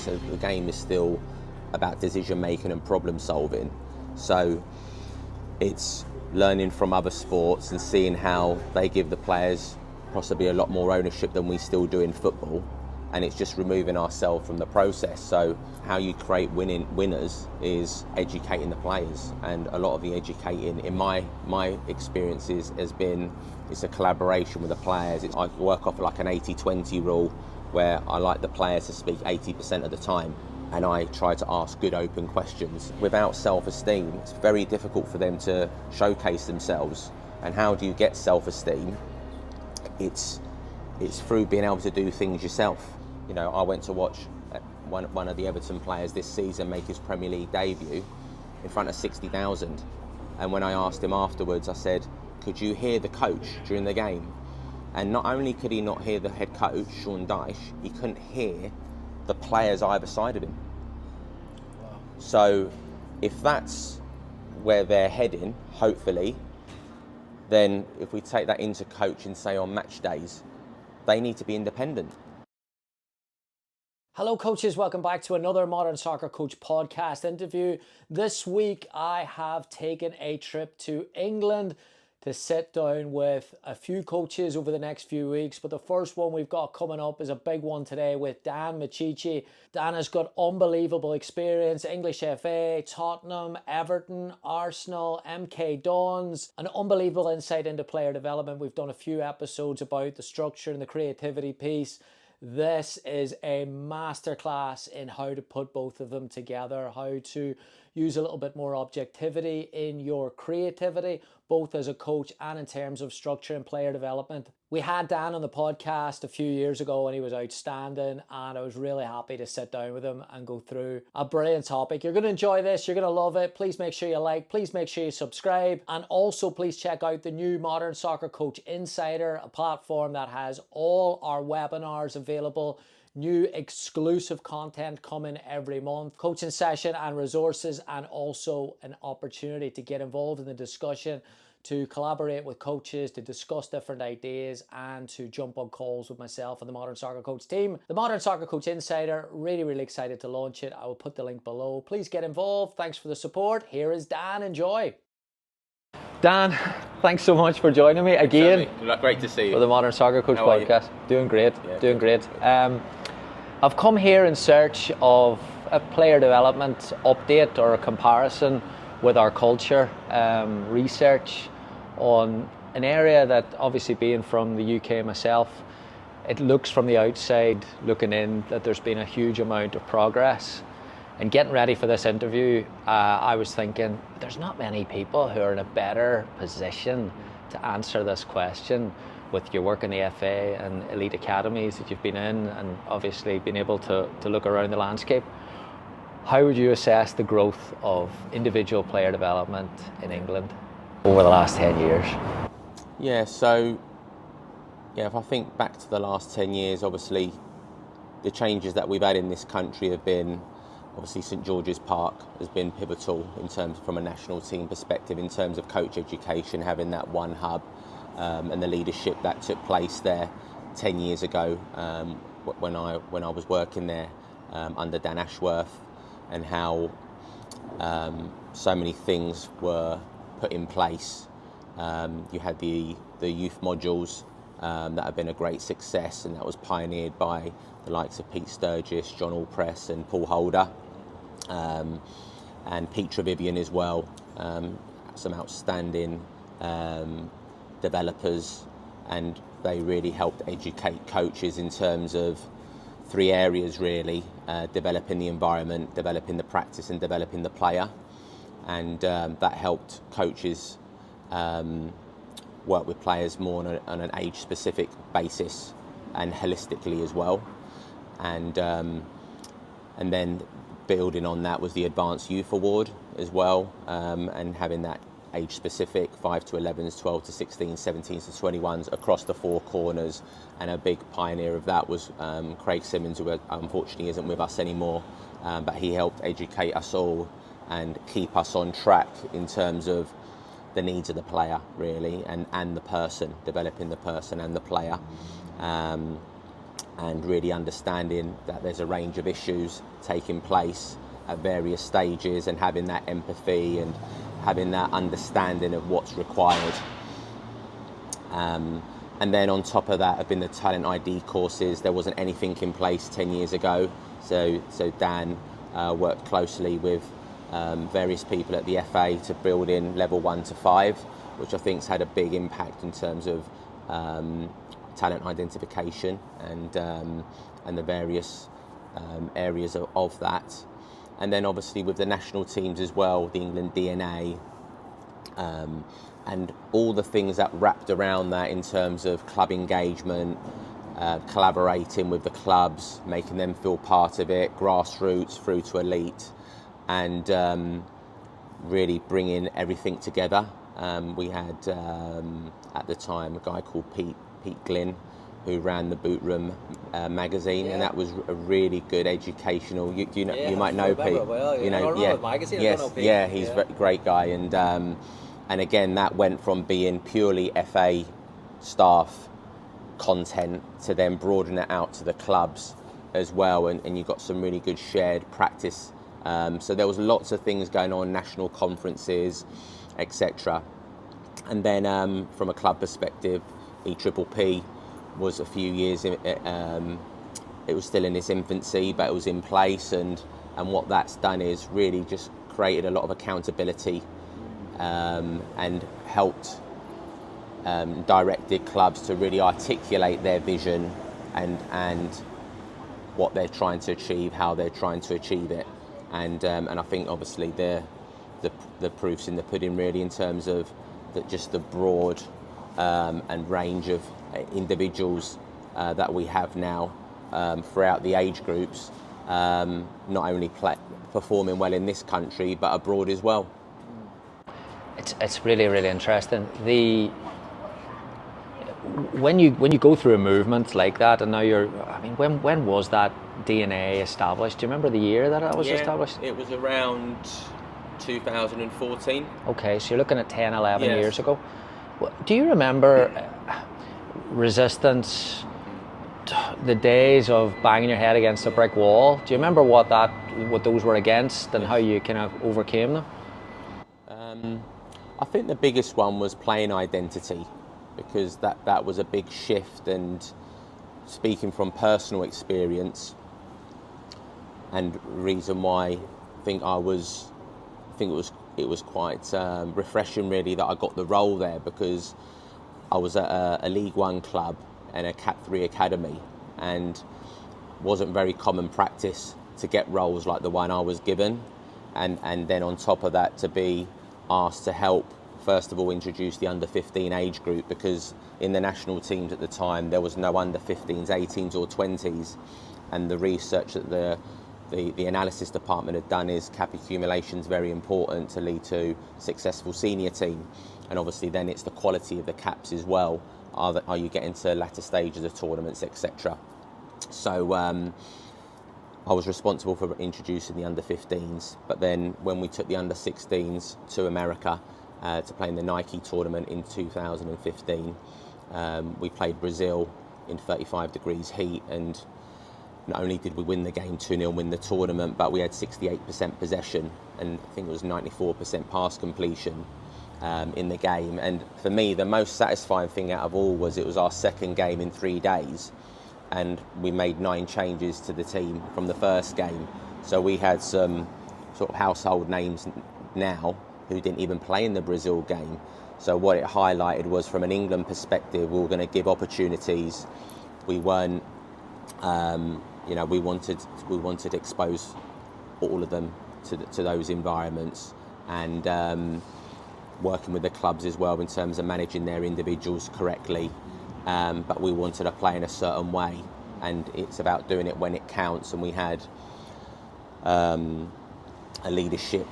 So the game is still about decision making and problem solving. So it's learning from other sports and seeing how they give the players possibly a lot more ownership than we still do in football. And it's just removing ourselves from the process. So how you create winners is educating the players, and a lot of the educating in my experiences has been, it's a collaboration with the players. I work off like an 80-20 rule, where I like the players to speak 80% of the time, and I try to ask good open questions. Without self-esteem, it's very difficult for them to showcase themselves. And how do you get self-esteem? It's through being able to do things yourself. You know, I went to watch one of the Everton players this season make his Premier League debut in front of 60,000. And when I asked him afterwards, I said, could you hear the coach during the game? And not only could he not hear the head coach, Sean Dyche, he couldn't hear the players either side of him. Wow. So if that's where they're heading, hopefully, then if we take that into coaching, say on match days, they need to be independent. Hello coaches, welcome back to another Modern Soccer Coach podcast interview. This week I have taken a trip to England to sit down with a few coaches over the next few weeks. But the first one we've got coming up is a big one today with Dan Micciche. Dan has got unbelievable experience, English FA, Tottenham, Everton, Arsenal, MK Dons, an unbelievable insight into player development. We've done a few episodes about the structure and the creativity piece. This is a masterclass in how to put both of them together, how to use a little bit more objectivity in your creativity, both as a coach and in terms of structure and player development. We had Dan on the podcast a few years ago and he was outstanding, and I was really happy to sit down with him and go through a brilliant topic. You're going to enjoy this. You're going to love it. Please make sure you like. Please make sure you subscribe. And also please check out the new Modern Soccer Coach Insider, a platform that has all our webinars available. New exclusive content coming every month, coaching session and resources, and also an opportunity to get involved in the discussion, to collaborate with coaches, to discuss different ideas, and to jump on calls with myself and the Modern Soccer Coach team. The Modern Soccer Coach Insider, really excited to launch it. I will put the link below. Please get involved. Thanks for the support. Here is Dan. Enjoy. Dan, thanks so much for joining me again. Great to see you. For the Modern Soccer Coach podcast. Doing great, yeah, doing great. I've come here in search of a player development update or a comparison with our culture, research on an area that, obviously being from the UK myself, it looks from the outside looking in that there's been a huge amount of progress. And getting ready for this interview, I was thinking there's not many people who are in a better position to answer this question, with your work in the FA and elite academies that you've been in, and obviously been able to look around the landscape. How would you assess the growth of individual player development in England over the last 10 years? Yeah, so if I think back to the last 10 years, obviously the changes that we've had in this country have been, obviously St George's Park has been pivotal in terms from a national team perspective, in terms of coach education, having that one hub. And the leadership that took place there 10 years ago when I was working there under Dan Ashworth, and how so many things were put in place. You had the youth modules that have been a great success, and that was pioneered by the likes of Pete Sturgis, John Allpress and Paul Holder, and Pete Trevivian as well. Some outstanding developers, and they really helped educate coaches in terms of three areas really: developing the environment, developing the practice, and developing the player. And that helped coaches work with players more on an age-specific basis and holistically as well. And then building on that was the Advanced Youth Award as well, and having that age-specific 5 to 11s, 12 to 16s, 17s to 21s across the four corners. And a big pioneer of that was Craig Simmons, who unfortunately isn't with us anymore, but he helped educate us all and keep us on track in terms of the needs of the player really, and the person, developing the person and the player. and really understanding that there's a range of issues taking place at various stages, and having that empathy and having that understanding of what's required. And then on top of that have been the talent ID courses. There wasn't anything in place 10 years ago, so Dan worked closely with various people at the FA to build in level 1 to 5, which I think's had a big impact in terms of talent identification and the various areas of that. And then obviously with the national teams as well, the England DNA, and all the things that wrapped around that in terms of club engagement, collaborating with the clubs, making them feel part of it, grassroots through to elite, and really bringing everything together. We had at the time a guy called Pete Glynn, who ran the Boot Room magazine, and that was a really good educational. You might know Pete. Well, you know, yeah. Magazine, yes, I don't know Pete. Yeah, he's a great guy, and again that went from being purely FA staff content to then broaden it out to the clubs as well, and you got some really good shared practice. So there was lots of things going on, national conferences, etc. And then from a club perspective, EPPP was a few years, it was still in its infancy, but it was in place, and what that's done is really just created a lot of accountability, and helped directed clubs to really articulate their vision and what they're trying to achieve, how they're trying to achieve it, and I think obviously the proof's in the pudding really, in terms of just the broad and range of individuals that we have now throughout the age groups, not only performing well in this country but abroad as well. It's really, really interesting. When you go through a movement like that, and now when was that DNA established? Do you remember the year that it was established? It was around 2014. Okay, so you're looking at 10, 11 years ago. Do you remember resistance, the days of banging your head against a brick wall? Do you remember what those were against, and how you kind of overcame them? I think the biggest one was playing identity, because that was a big shift, and speaking from personal experience, and reason why I think it was quite refreshing really that I got the role there, because I was at a League One club and a Cat 3 academy, and wasn't very common practice to get roles like the one I was given, and then on top of that to be asked to help first of all introduce the under 15 age group, because in the national teams at the time there was no under 15s, 18s or 20s, and the research that the analysis department had done is cap accumulation is very important to lead to successful senior team, and obviously then it's the quality of the caps as well. Are you getting to latter stages of tournaments, etc. So I was responsible for introducing the under 15s, but then when we took the under 16s to America to play in the Nike tournament in 2015, we played Brazil in 35 degrees heat, and not only did we win the game 2-0, win the tournament, but we had 68% possession, and I think it was 94% pass completion in the game. And for me, the most satisfying thing out of all was it was our second game in 3 days, and we made 9 changes to the team from the first game. So we had some sort of household names now who didn't even play in the Brazil game. So what it highlighted was, from an England perspective, we were going to give opportunities. We weren't, we wanted to expose all of them to those environments, and working with the clubs as well in terms of managing their individuals correctly. But we wanted to play in a certain way, and it's about doing it when it counts. And we had a leadership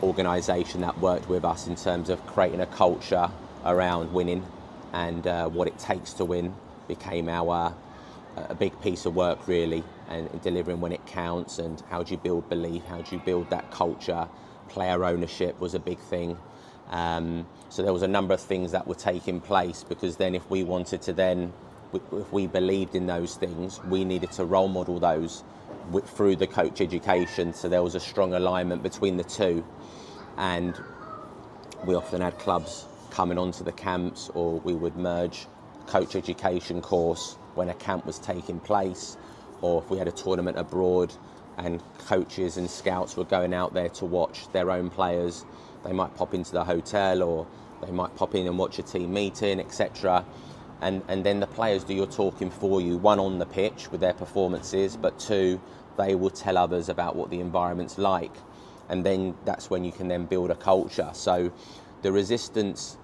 organisation that worked with us in terms of creating a culture around winning, and what it takes to win became a big piece of work really, and delivering when it counts, and how do you build belief, how do you build that culture. Player ownership was a big thing. So there was a number of things that were taking place, because then if we wanted to then if we believed in those things, we needed to role model those through the coach education, so there was a strong alignment between the two. And we often had clubs coming onto the camps, or we would merge coach education course when a camp was taking place, or if we had a tournament abroad and coaches and scouts were going out there to watch their own players, they might pop into the hotel, or they might pop in and watch a team meeting, etc. And then the players do your talking for you, one on the pitch with their performances, but two, they will tell others about what the environment's like. And then that's when you can then build a culture. So the resistance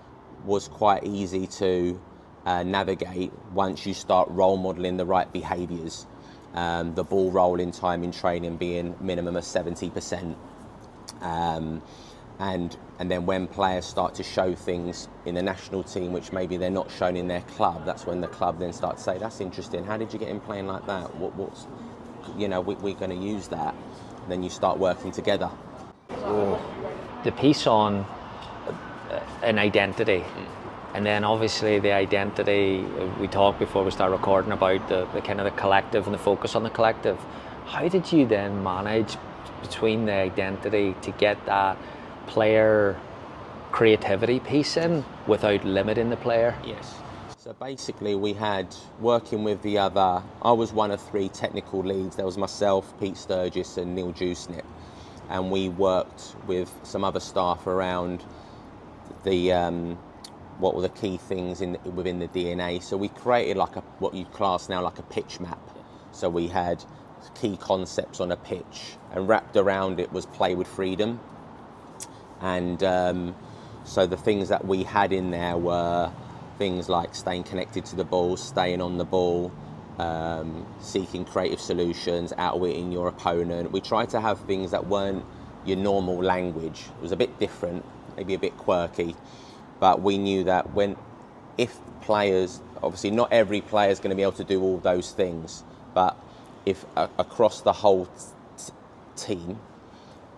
was quite easy to navigate once you start role modelling the right behaviours. The ball rolling time in training being minimum of 70%. And then when players start to show things in the national team which maybe they're not shown in their club, that's when the club then starts to say, that's interesting, how did you get him playing like that? What's we're going to use that. And then you start working together. The piece on an identity, and then obviously the identity, we talked before we start recording about the kind of the collective and the focus on the collective. How did you then manage between the identity to get that player creativity piece in without limiting the player? Yes. So basically we had, working with the other, I was one of 3 technical leads. There was myself, Pete Sturgis and Neil Juicnip. And we worked with some other staff around the what were the key things within the DNA. So we created like what you class now like a pitch map. So we had key concepts on a pitch, and wrapped around it was play with freedom. And so the things that we had in there were things like staying connected to the ball, staying on the ball, seeking creative solutions, outwitting your opponent. We tried to have things that weren't your normal language. It was a bit different, maybe a bit quirky, but we knew that if players, obviously not every player is going to be able to do all those things, but if across the whole team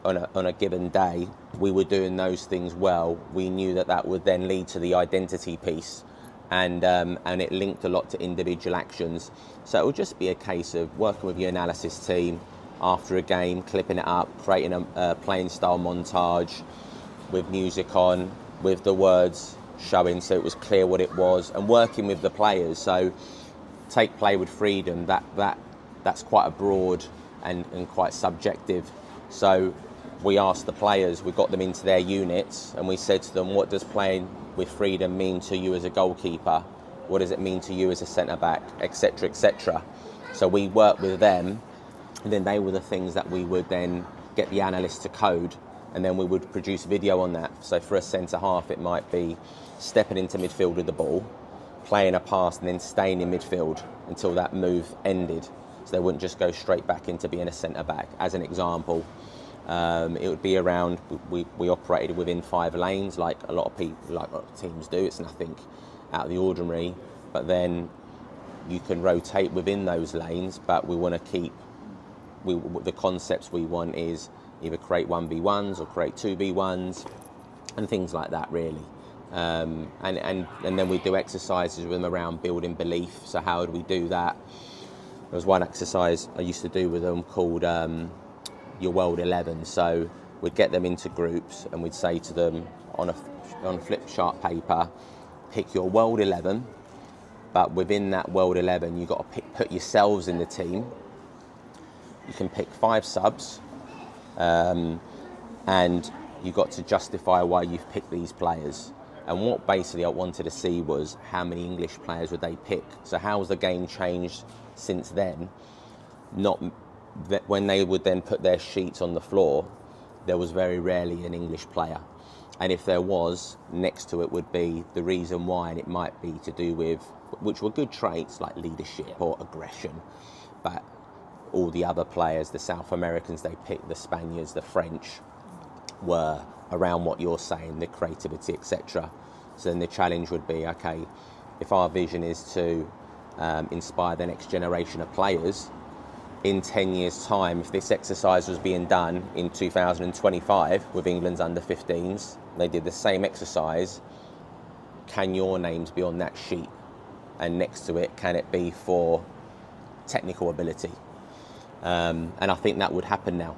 on a given day we were doing those things well, we knew that would then lead to the identity piece. And it linked a lot to individual actions. So it would just be a case of working with your analysis team after a game, clipping it up, creating a playing style montage with music on, with the words showing so it was clear what it was, and working with the players. So take play with freedom, that's quite a broad and quite subjective. So we asked the players, we got them into their units, and we said to them, what does playing with freedom mean to you as a goalkeeper? What does it mean to you as a centre-back, etc., etc.? So we worked with them, and then they were the things that we would then get the analysts to code, and then we would produce video on that. So for a centre-half, it might be stepping into midfield with the ball, playing a pass, and then staying in midfield until that move ended. So they wouldn't just go straight back into being a centre-back, as an example. It would be around, we operated within 5 lanes like a lot of people, like a lot of teams do. It's nothing out of the ordinary, but then you can rotate within those lanes, but we want to keep, the concepts we want is either create 1v1s or create 2v1s and things like that, really. And then we do exercises with them around building belief. So how would we do that? There was one exercise I used to do with them called your World 11. So we'd get them into groups and we'd say to them on a flip chart paper, pick your World 11, but within that World 11 you've got to put yourselves in the team. You can pick 5 subs, and you've got to justify why you've picked these players. And what basically I wanted to see was how many English players would they pick. So how has the game changed since then? Not that when they would then put their sheets on the floor, there was very rarely an English player. And if there was, next to it would be the reason why, and it might be to do with, which were good traits like leadership or aggression, but all the other players, the South Americans they picked, the Spaniards, the French, were around what you're saying, the creativity, etc. So then the challenge would be, okay, if our vision is to inspire the next generation of players, in 10 years' time, if this exercise was being done in 2025 with England's under-15s, they did the same exercise, can your names be on that sheet? and next to it, can it be for technical ability? And I think that would happen now.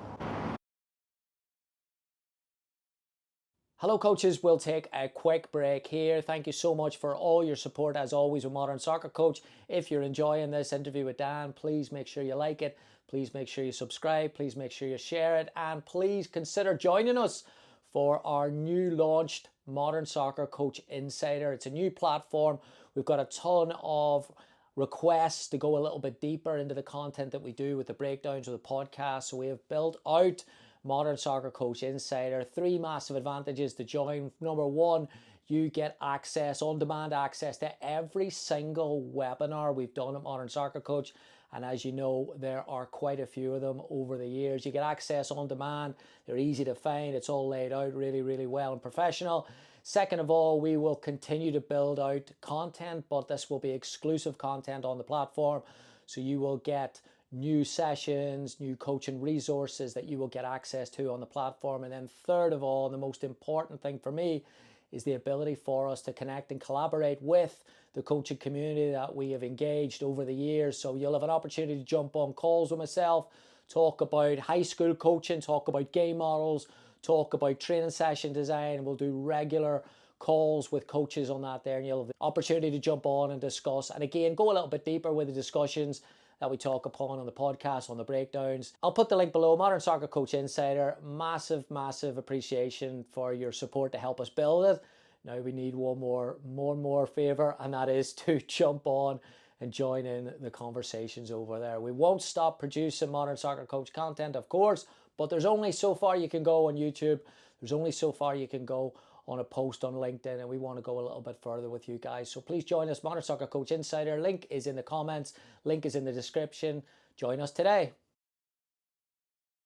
Hello coaches, we'll take a quick break here. Thank you so much for all your support as always with Modern Soccer Coach. If you're enjoying this interview with Dan, please make sure you like it. Please make sure you subscribe. Please make sure you share it. And please consider joining us for our new launched Modern Soccer Coach Insider. It's a new platform. We've got a ton of requests to go a little bit deeper into the content that we do with the breakdowns of the podcast. So we have built out Modern Soccer Coach Insider. 3 massive advantages to join. Number 1, you get access, on-demand access to every single webinar we've done at Modern Soccer Coach. And as you know, there are quite a few of them over the years. You get access on demand. They're easy to find. It's all laid out really, really well and professional. Second of all, we will continue to build out content, but this will be exclusive content on the platform. So you will get new sessions, new coaching resources that you will get access to on the platform. And then third of all, the most important thing for me is the ability for us to connect and collaborate with the coaching community that we have engaged over the years. So you'll have an opportunity to jump on calls with myself, talk about high school coaching, talk about game models, talk about training session design, and we'll do regular calls with coaches on that there, and you'll have the opportunity to jump on and discuss, and again, go a little bit deeper with the discussions that we talk upon on the podcast, on the breakdowns. I'll put the link below, Modern Soccer Coach Insider. Massive, massive appreciation for your support to help us build it. Now we need one more favor, and that is to jump on and join in the conversations over there. We won't stop producing Modern Soccer Coach content, of course, but there's only so far you can go on YouTube. There's only so far you can go on a post on LinkedIn, and we want to go a little bit further with you guys. So please join us, Modern Soccer Coach Insider. Link is in the comments. Link is in the description. Join us today.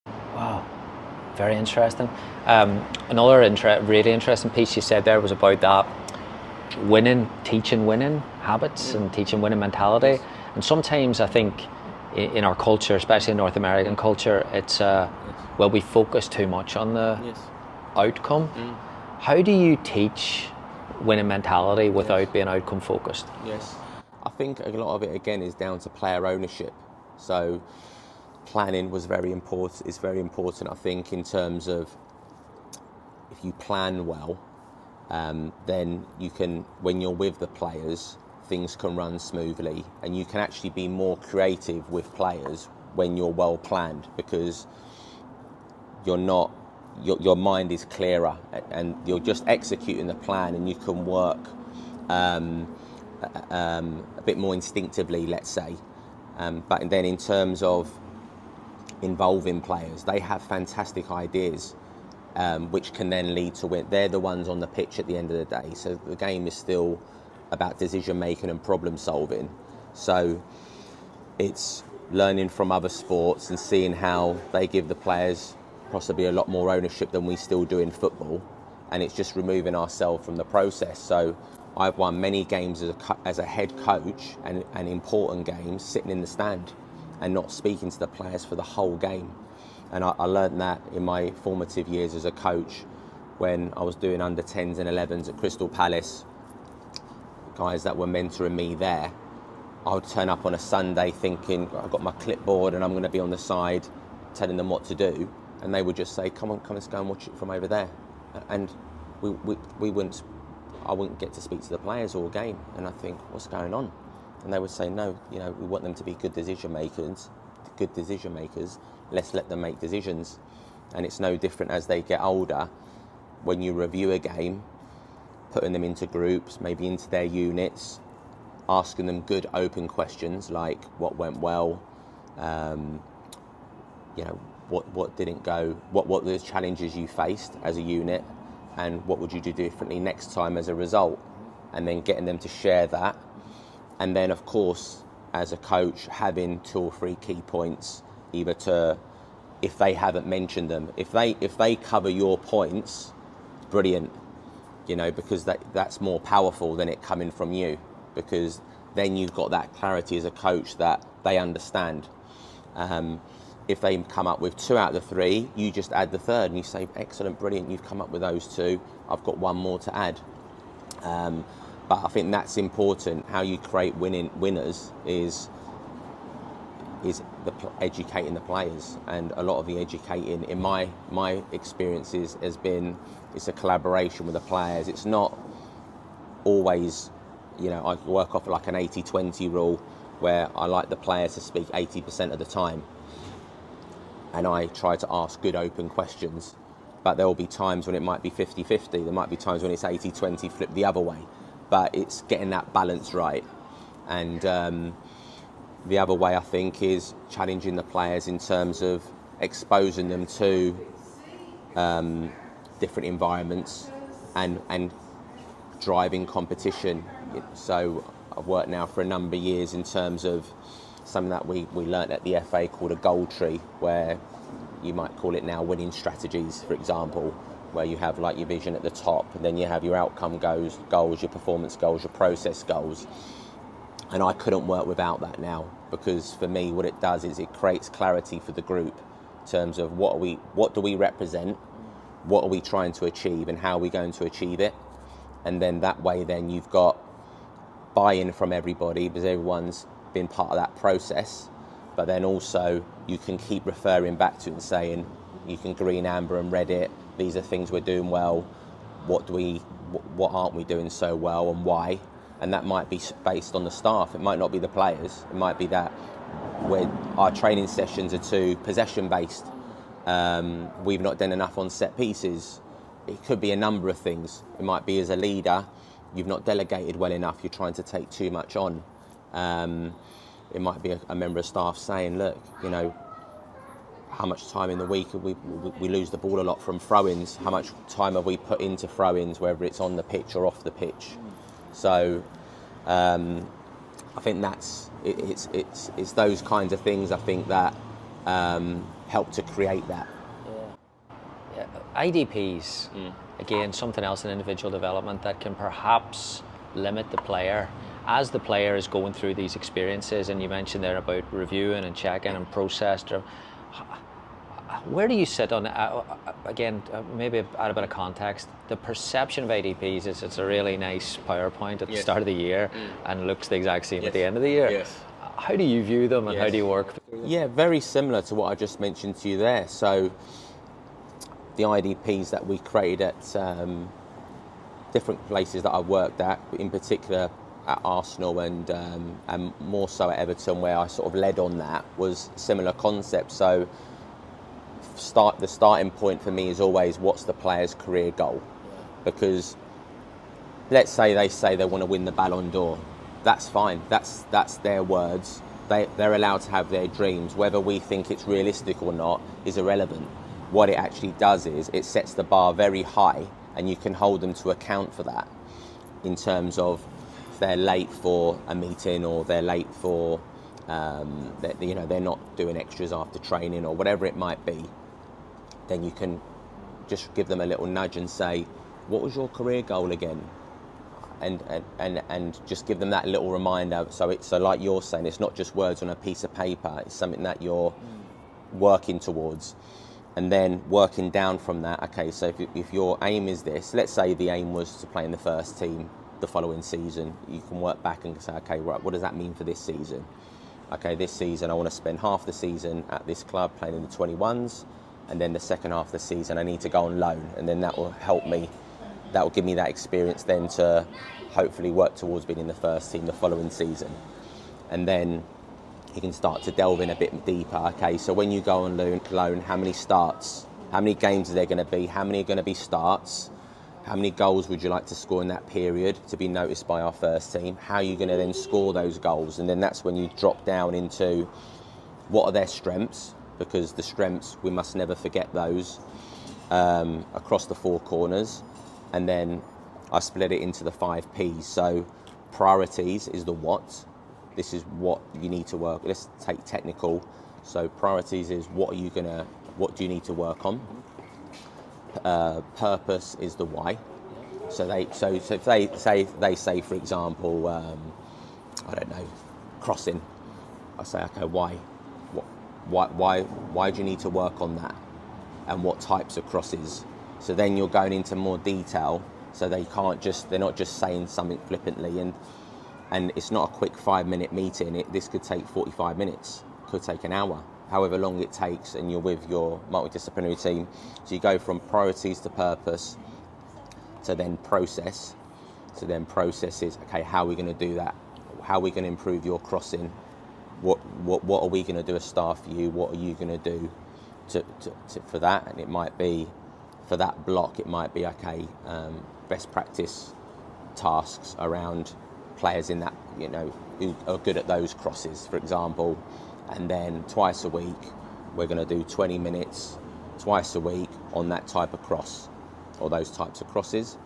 Wow, very interesting. Another really interesting piece you said there was about that teaching winning habits and teaching winning mentality. And sometimes I think in our culture, especially in North American culture, it's well, we focus too much on the outcome. How do you teach winning mentality without being outcome focused? Yes, I think a lot of it again is down to player ownership. So planning was very important. It's very important, I think, in terms of if you plan well, then you can, when you're with the players, things can run smoothly, and you can actually be more creative with players when you're well planned, because your mind is clearer and you're just executing the plan, and you can work a bit more instinctively, let's say. But then in terms of involving players, they have fantastic ideas, which can then lead to win. They're the ones on the pitch at the end of the day. So the game is still about decision making and problem solving. So it's learning from other sports and seeing how they give the players possibly a lot more ownership than we still do in football, and it's just removing ourselves from the process. So I've won many games as a head coach, and important games sitting in the stand and not speaking to the players for the whole game. And I learned that in my formative years as a coach when I was doing under 10s and 11s at Crystal Palace. Guys that were mentoring me there, I would turn up on a Sunday thinking I've got my clipboard and I'm going to be on the side telling them what to do, and they would just say, come on, let's go and watch it from over there. And I wouldn't get to speak to the players all game, and I think, what's going on? And they would say, no, we want them to be good decision makers, let's let them make decisions. And it's no different as they get older. When you review a game, putting them into groups, maybe into their units, asking them good open questions like what went well, what didn't go, what were the challenges you faced as a unit, and what would you do differently next time as a result, and then getting them to share that. And then of course, as a coach, having 2 or 3 key points, either to, if they haven't mentioned them, if they cover your points, brilliant, because that's more powerful than it coming from you, because then you've got that clarity as a coach that they understand. If they come up with 2 out of the 3, you just add the 3rd and you say, excellent, brilliant, you've come up with those 2, I've got 1 more to add. But I think that's important. How you create winners is educating the players, and a lot of the educating in my experiences has been, it's a collaboration with the players. It's not always, I work off like an 80-20 rule where I like the players to speak 80% of the time, and I try to ask good open questions. But there will be times when it might be 50-50, there might be times when it's 80-20 flip the other way, but it's getting that balance right. And the other way, I think, is challenging the players in terms of exposing them to different environments and driving competition. So I've worked now for a number of years in terms of something that we learnt at the FA called a goal tree, where you might call it now winning strategies, for example, where you have like your vision at the top, and then you have your outcome goals, your performance goals, your process goals. And I couldn't work without that now, because for me what it does is it creates clarity for the group in terms of what do we represent, what are we trying to achieve, and how are we going to achieve it. And then that way then you've got buy-in from everybody, because everyone's been part of that process. But then also you can keep referring back to it and saying, you can green, amber and red it, these are things we're doing well, what aren't we doing so well and why. And that might be based on the staff, it might not be the players. It might be that our training sessions are too possession based, we've not done enough on set pieces. It could be a number of things. It might be as a leader, you've not delegated well enough, you're trying to take too much on. It might be a member of staff saying, look, how much time in the week we lose the ball a lot from throw-ins, how much time have we put into throw-ins, whether it's on the pitch or off the pitch. So I think it's those kinds of things, I think, that help to create that. Yeah. IDPs, again, something else in individual development that can perhaps limit the player as the player is going through these experiences. And you mentioned there about reviewing and checking and processing. Where do you sit on, again, maybe add a bit of context, the perception of IDPs is it's a really nice PowerPoint at the start of the year and looks the exact same at the end of the year. Yes. How do you view them and how do you work through them? Yeah, very similar to what I just mentioned to you there. So the IDPs that we created at different places that I've worked at, in particular at Arsenal and more so at Everton, where I sort of led on that, was similar concept. So the starting point for me is always, what's the player's career goal? Because let's say they want to win the Ballon d'Or. That's fine. That's their words. They're allowed to have their dreams. Whether we think it's realistic or not is irrelevant. What it actually does is it sets the bar very high, and you can hold them to account for that, in terms of if they're late for a meeting, or they're late for they're not doing extras after training, or whatever it might be. Then you can just give them a little nudge and say, what was your career goal again? And just give them that little reminder. So like you're saying, it's not just words on a piece of paper, it's something that you're working towards. And then working down from that, okay, so if your aim is this, let's say the aim was to play in the first team the following season, you can work back and say, okay, right, what does that mean for this season? Okay, this season I want to spend half the season at this club playing in the 21s, and then the second half of the season I need to go on loan, and then that will help me, that will give me that experience then to hopefully work towards being in the first team the following season. And then you can start to delve in a bit deeper. Okay, so when you go on loan, how many starts, how many games are there going to be, how many are going to be starts, how many goals would you like to score in that period to be noticed by our first team, how are you going to then score those goals? And then that's when you drop down into what are their strengths, because the strengths, we must never forget those, across the four corners. And then I split it into the 5 P's. So priorities is the what. This is what you need to work. Let's take technical. So priorities is what do you need to work on? Purpose is the why. So if they say for example, I don't know, crossing. I say, okay, why? Why do you need to work on that? And what types of crosses? So then you're going into more detail. So they're not just saying something flippantly, and it's not a quick 5-minute meeting. This could take 45 minutes, could take an hour, however long it takes, and you're with your multidisciplinary team. So you go from priorities to purpose to then process. So then process is, okay, how are we going to do that? How are we going to improve your crossing? What are we going to do as staff for you? What are you going to do for that? And it might be, for that block, it might be, okay, best practice tasks around players in that, who are good at those crosses, for example. And then twice a week, we're going to do 20 minutes twice a week on that type of cross or those types of crosses.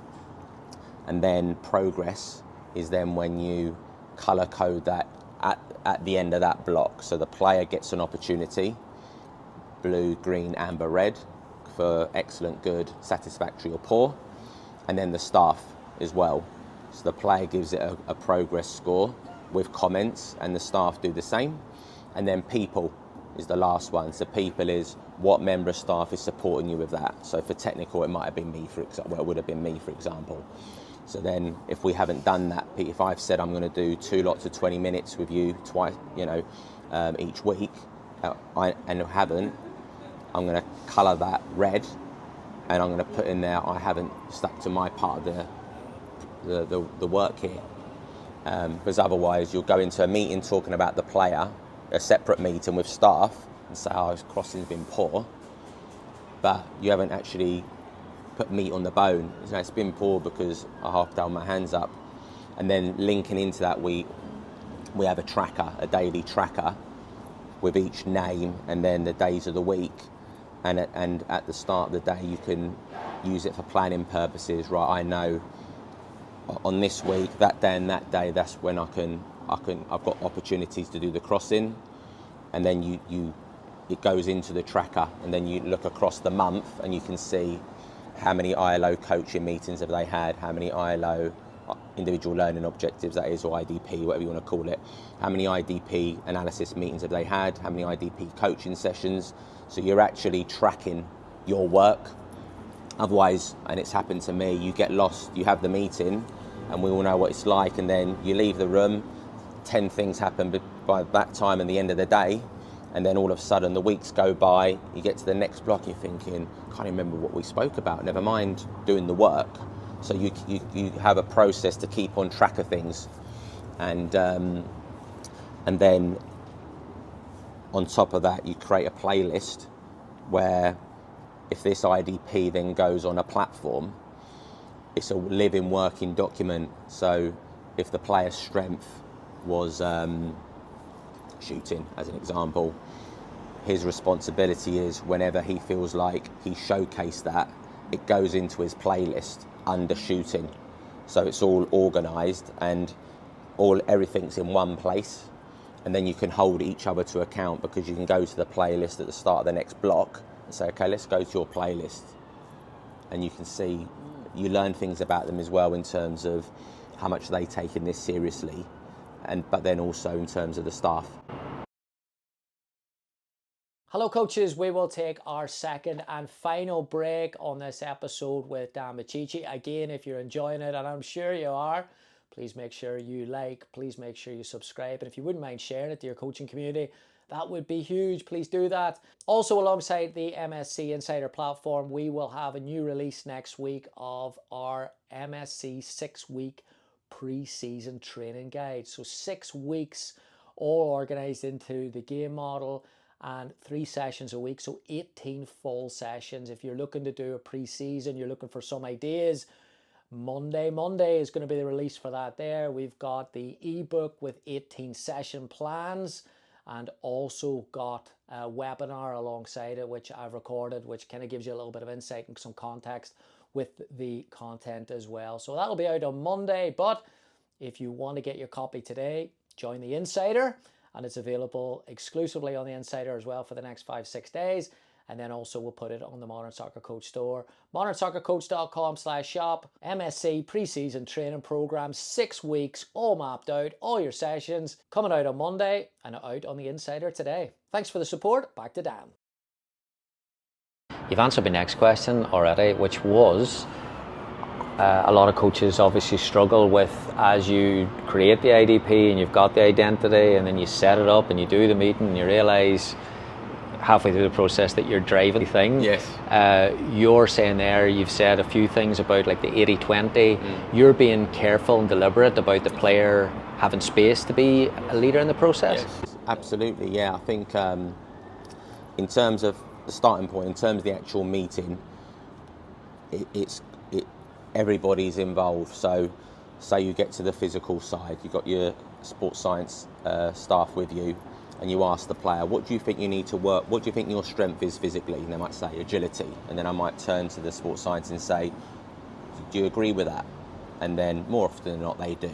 And then progress is then when you colour code that at the end of that block. So the player gets an opportunity, blue, green, amber, red, for excellent, good, satisfactory or poor. And then the staff as well. So the player gives it a progress score with comments, and the staff do the same. And then people is the last one. So people is what member of staff is supporting you with that. So for technical, it might have been me, for example. Well, it would have been me, for example. So then if we haven't done that, if I've said I'm going to do 2 lots of 20 minutes with you twice, each week, and haven't, I'm going to colour that red, and I'm going to put in there I haven't stuck to my part of the work here. Because otherwise you'll go into a meeting talking about the player, a separate meeting with staff, and say, oh, his crossing's been poor, but you haven't actually put meat on the bone. It's been poor because I half held my hands up. And then linking into that, we have a tracker, a daily tracker with each name and then the days of the week. And at the start of the day, you can use it for planning purposes. Right, I know on this week, that day and that day, that's when I've got opportunities to do the crossing. And then it goes into the tracker, and then you look across the month and you can see how many ILO coaching meetings have they had, how many ILO individual learning objectives, that is, or IDP, whatever you want to call it, how many IDP analysis meetings have they had, how many IDP coaching sessions. So you're actually tracking your work. Otherwise, and it's happened to me, you get lost, you have the meeting, and we all know what it's like, and then you leave the room, 10 things happen by that time and the end of the day, and then all of a sudden the weeks go by, you get to the next block, you're thinking, can't remember what we spoke about, never mind doing the work. So you have a process to keep on track of things, and then on top of that you create a playlist where if this IDP then goes on a platform, it's a living working document. So if the player's strength was shooting, as an example, his responsibility is whenever he feels like he showcased that, it goes into his playlist under shooting. So it's all organised and everything's in one place, and then you can hold each other to account, because you can go to the playlist at the start of the next block and say, okay, let's go to your playlist, and you can see, you learn things about them as well in terms of how much they taking this seriously, but then also in terms of the staff. Hello coaches, we will take our second and final break on this episode with Dan Micciche. Again, if you're enjoying it, and I'm sure you are, please make sure you like, please make sure you subscribe, and if you wouldn't mind sharing it to your coaching community, that would be huge. Please do that. Also, alongside the MSC Insider platform, we will have a new release next week of our MSC 6-week pre-season training guide. So 6 weeks all organized into the game model, and 3 sessions a week, so 18 full sessions. If you're looking to do a pre-season, you're looking for some ideas, Monday is going to be the release for that there. We've got the ebook with 18 session plans, and also got a webinar alongside it, which I've recorded, which kind of gives you a little bit of insight and some context with the content as well. So that'll be out on Monday, but if you want to get your copy today, join the Insider, and it's available exclusively on the Insider as well for the next 5-6 days. And then also we'll put it on the Modern Soccer Coach store, modernsoccercoach.com/shop. MSC preseason training program, 6 weeks, all mapped out, all your sessions, coming out on Monday and out on the Insider today. Thanks for the support. Back to Dan. You've answered my next question already, which was, a lot of coaches obviously struggle with, as you create the IDP and you've got the identity and then you set it up and you do the meeting and you realise halfway through the process that you're driving the thing. Yes. You're saying there, you've said a few things about like the 80-20. You're being careful and deliberate about the player having space to be a leader in the process. Yes, absolutely, yeah. I think in terms of the starting point, in terms of the actual meeting, everybody's involved. So say you get to the physical side, you've got your sports science staff with you, and you ask the player, what do you think you need to work, what do you think your strength is physically? And they might say agility, and then I might turn to the sports science and say, do you agree with that? And then more often than not they do,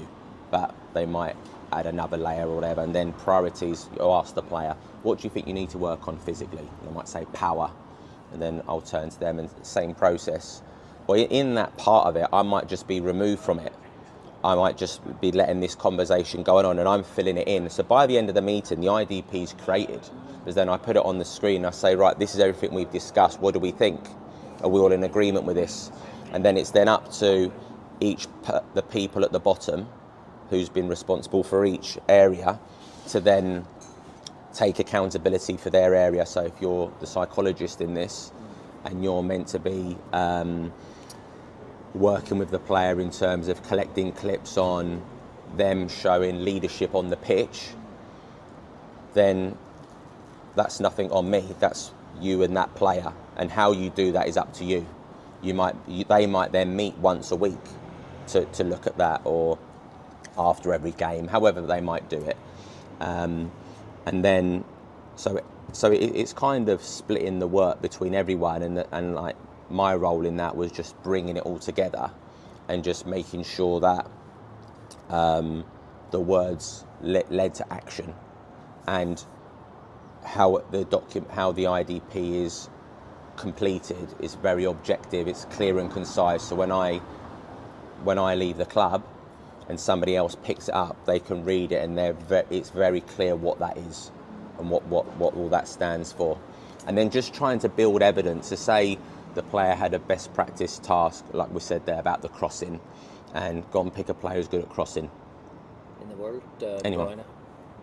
but they might add another layer or whatever. And then priorities, you ask the player, what do you think you need to work on physically? And they might say power, and then I'll turn to them and same process. Well, in that part of it, I might just be removed from it. I might just be letting this conversation going on and I'm filling it in. So by the end of the meeting, the IDP is created. Because then I put it on the screen and I say, right, this is everything we've discussed. What do we think? Are we all in agreement with this? And then it's then up to the people at the bottom who's been responsible for each area to then take accountability for their area. So if you're the psychologist in this and you're meant to be working with the player in terms of collecting clips on them showing leadership on the pitch, then that's nothing on me. That's you and that player, and how you do that is up to you. They might then meet once a week to look at that, or after every game, however they might do it, and then so it's kind of splitting the work between everyone, and like my role in that was just bringing it all together and just making sure that the words led to action, and how the IDP is completed is very objective. It's clear and concise. So when I leave the club and somebody else picks it up, they can read it and it's very clear what that is and what all that stands for. And then just trying to build evidence to say the player had a best practice task, like we said there about the crossing, and go and pick a player who's good at crossing. In the world, anyone? De Bruyne.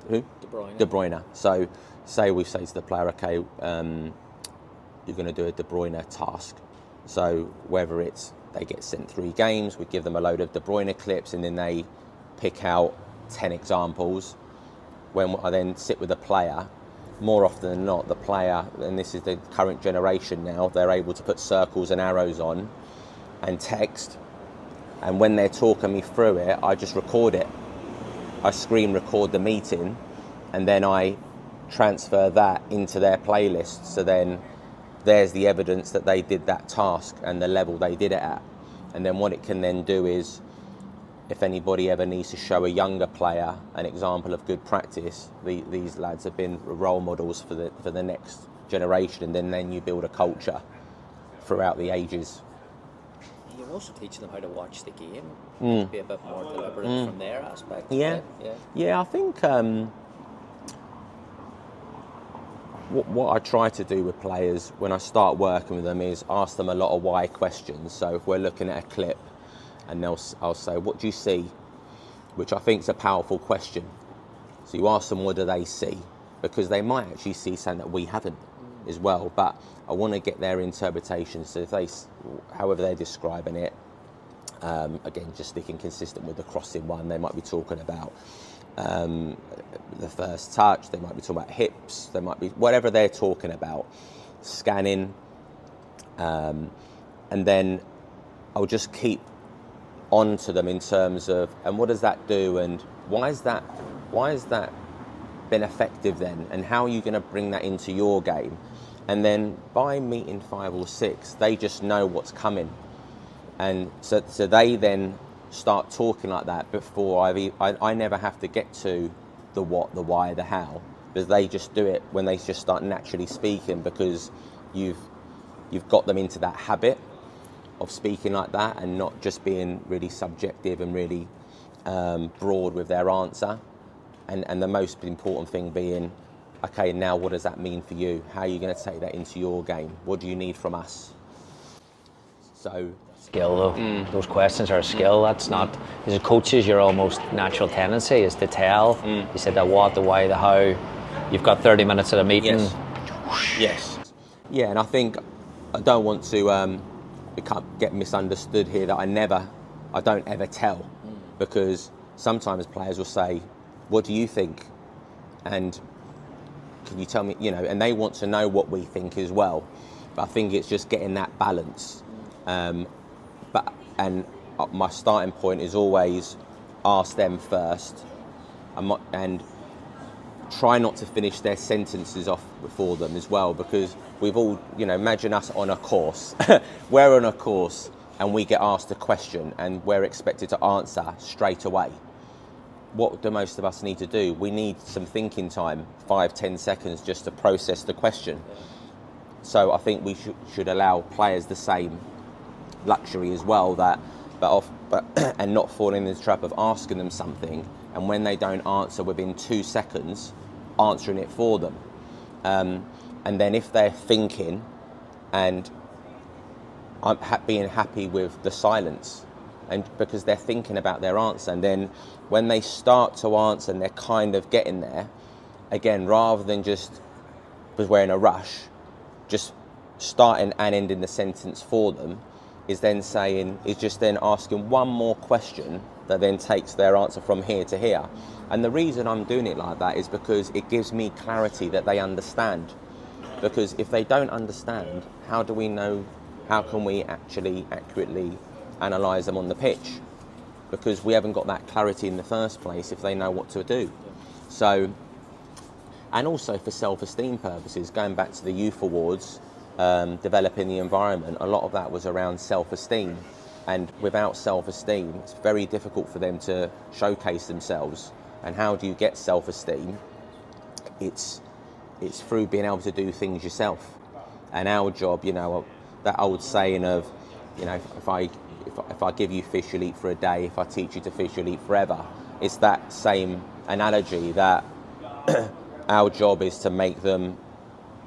Who? De Bruyne. De Bruyne. So say we say to the player, okay, you're going to do a De Bruyne task. So whether it's they get sent 3 games, we give them a load of De Bruyne clips, and then they pick out 10 examples. When I then sit with the player, more often than not, the player, and this is the current generation now, they're able to put circles and arrows on and text. And when they're talking me through it, I just record it. I screen record the meeting, and then I transfer that into their playlist. So then there's the evidence that they did that task and the level they did it at. And then what it can then do is, if anybody ever needs to show a younger player an example of good practice, these lads have been role models for the next generation, and then you build a culture throughout the ages. You're also teaching them how to watch the game, to be a bit more deliberate from their aspect. Yeah, I think what I try to do with players when I start working with them is ask them a lot of why questions. So if we're looking at a clip, and I'll say, what do you see? Which I think is a powerful question. So you ask them, what do they see? Because they might actually see something that we haven't as well, but I want to get their interpretation. So if however they're describing it, again, just sticking consistent with the crossing one, they might be talking about the first touch, they might be talking about hips, they might be whatever they're talking about, scanning, and then I'll just keep on to them in terms of, and what does that do, and why has that been effective then, and how are you going to bring that into your game? And then by meeting 5 or 6, they just know what's coming, and so they then start talking like that before I never have to get to the what, the why, the how, because they just do it when they just start naturally speaking, because you've got them into that habit of speaking like that and not just being really subjective and really broad with their answer. And the most important thing being, okay, now what does that mean for you? How are you going to take that into your game? What do you need from us? So skill though. Those questions are a skill. That's not, as a coaches, your almost natural tendency is to tell. You said the what, the why, the how. You've got 30 minutes at a meeting. Yes. Yeah, and I think I don't want to get misunderstood here that I don't ever tell, because sometimes players will say, "What do you think?" And can you tell me, and they want to know what we think as well. But I think it's just getting that balance. And my starting point is always ask them first, and try not to finish their sentences off before them as well, because we've all, imagine us on a course. We're on a course and we get asked a question and we're expected to answer straight away. What do most of us need to do? We need some thinking time, 5-10 seconds, just to process the question. So I think we should allow players the same luxury as well, and not fall in the trap of asking them something, and when they don't answer within 2 seconds, answering it for them. And then if they're thinking, and I'm being happy with the silence, and because they're thinking about their answer, and then when they start to answer and they're kind of getting there, again, rather than just, because we're in a rush, just starting and ending the sentence for them, is just then asking one more question that then takes their answer from here to here. And the reason I'm doing it like that is because it gives me clarity that they understand. Because if they don't understand, how can we actually accurately analyse them on the pitch? Because we haven't got that clarity in the first place if they know what to do. So, and also for self-esteem purposes, going back to the youth awards, developing the environment, a lot of that was around self-esteem. And without self-esteem, it's very difficult for them to showcase themselves. And how do you get self-esteem? It's through being able to do things yourself. And our job, that old saying of, if I give you fish, you'll eat for a day. If I teach you to fish, you'll eat forever. It's that same analogy that our job is to make them,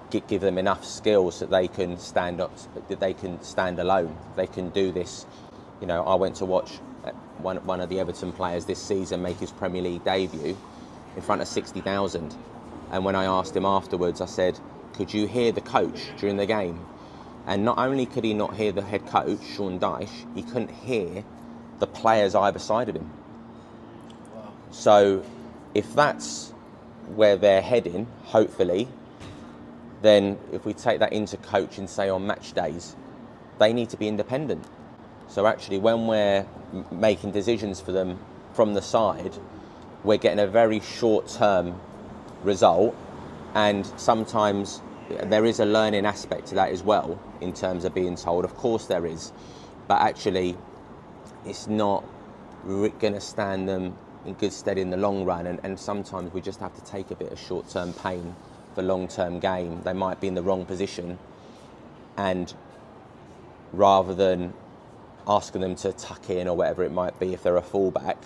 give them enough skills that they can stand up, that they can stand alone. They can do this. I went to watch one of the Everton players this season make his Premier League debut in front of 60,000. And when I asked him afterwards, I said, could you hear the coach during the game? And not only could he not hear the head coach, Sean Dyche, he couldn't hear the players either side of him. Wow. So if that's where they're heading, hopefully, then if we take that into coaching, say on match days, they need to be independent. So actually when we're making decisions for them from the side, we're getting a very short-term result, and sometimes there is a learning aspect to that as well in terms of being told. Of course there is, but actually it's not going to stand them in good stead in the long run, and sometimes we just have to take a bit of short-term pain for long-term gain. They might be in the wrong position, and rather than asking them to tuck in or whatever it might be if they're a fullback,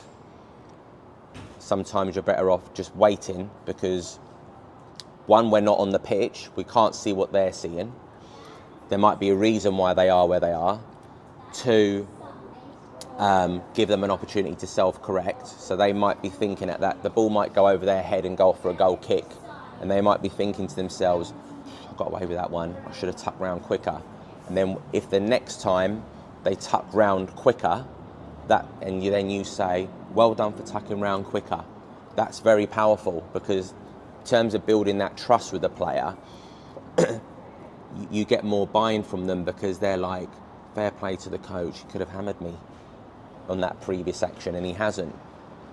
sometimes you're better off just waiting, because one, we're not on the pitch, we can't see what they're seeing. There might be a reason why they are where they are. Two, give them an opportunity to self-correct. So they might be thinking at that, the ball might go over their head and go for a goal kick, and they might be thinking to themselves, I got away with that one, I should have tucked round quicker. And then if the next time they tuck round quicker, then you say, well done for tucking round quicker. That's very powerful, because in terms of building that trust with the player, you get more buy-in from them, because they're like, fair play to the coach, he could have hammered me on that previous action and he hasn't,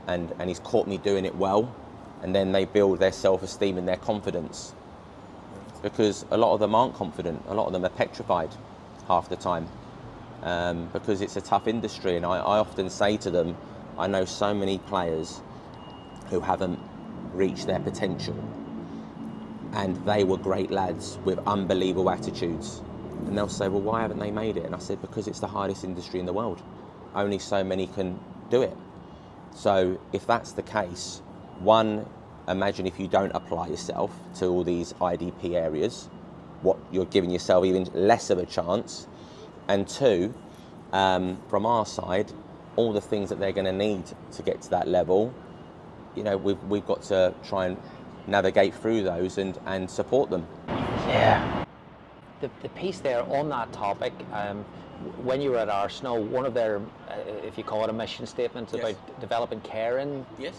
and he's caught me doing it well. And then they build their self-esteem and their confidence, because a lot of them aren't confident, a lot of them are petrified half the time, because it's a tough industry. And I often say to them, I know so many players who haven't reached their potential, and they were great lads with unbelievable attitudes, and they'll say, well, why haven't they made it? And I said, because it's the hardest industry in the world, only so many can do it. So if that's the case, one, imagine if you don't apply yourself to all these IDP areas, what you're giving yourself even less of a chance. And two, from our side, all the things that they're going to need to get to that level, you know, we've got to try and navigate through those and support them. Yeah. The piece there on that topic, when you were at Arsenal, one of their, if you call it a mission statement, Yes. about developing caring, Yes.